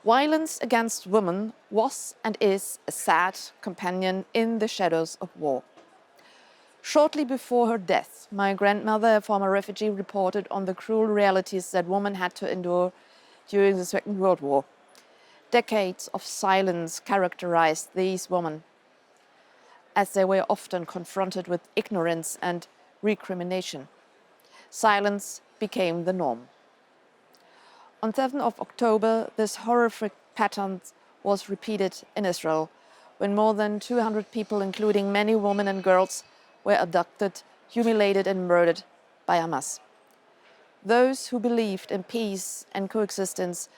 Violence against women was and is a sad companion in the shadows of war. Shortly before her death, my grandmother, a former refugee, reported on the cruel realities that women had to endure during the Second World War. Decades of silence characterized these women, as they were often confronted with ignorance and recrimination. Silence became the norm. On 7th of October, this horrific pattern was repeated in Israel, when more than 200 people, including many women and girls, were abducted, humiliated and murdered by Hamas. Those who believed in peace and coexistence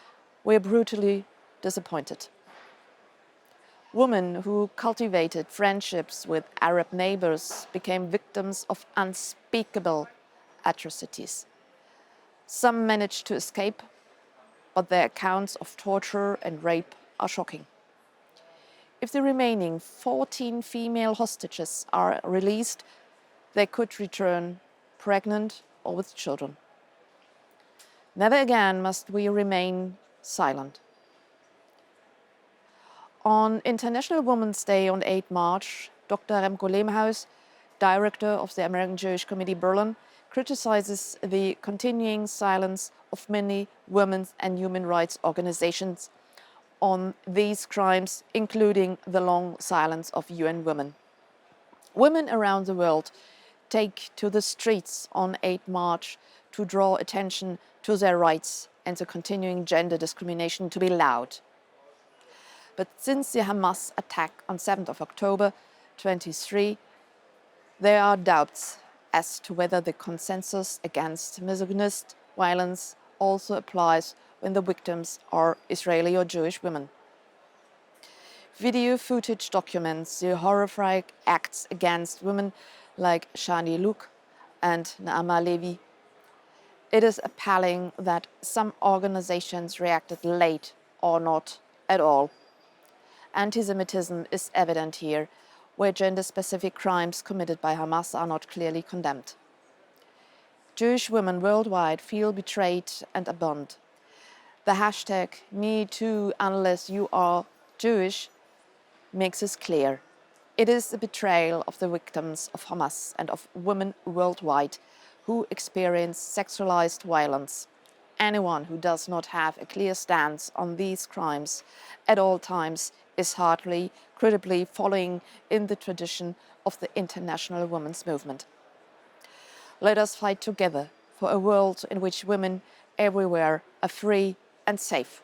were brutally disappointed. Women who cultivated friendships with Arab neighbours became victims of unspeakable atrocities. Some managed to escape, but their accounts of torture and rape are shocking. If the remaining 14 female hostages are released, they could return pregnant or with children. Never again must we remain silent. On International Women's Day on 8 March, Dr. Remco Lehmhuis, director of the American Jewish Committee Berlin, criticizes the continuing silence of many women's and human rights organizations on these crimes, including the long silence of UN Women. Women around the world take to the streets on 8 March to draw attention to their rights and the continuing gender discrimination to be loud. But since the Hamas attack on 7th of October 2023, there are doubts as to whether the consensus against misogynist violence also applies when the victims are Israeli or Jewish women. Video footage documents the horrifying acts against women like Shani Luke and Naama Levi. It is appalling that some organizations reacted late or not at all. Anti-Semitism is evident here, where gender-specific crimes committed by Hamas are not clearly condemned. Jewish women worldwide feel betrayed and abandoned. The hashtag MeTooUnlessYouAreAJew makes this clear. It is a betrayal of the victims of Hamas and of women worldwide who experience sexualized violence. Anyone who does not have a clear stance on these crimes at all times is hardly credibly following in the tradition of the international women's movement. Let us fight together for a world in which women everywhere are free and safe.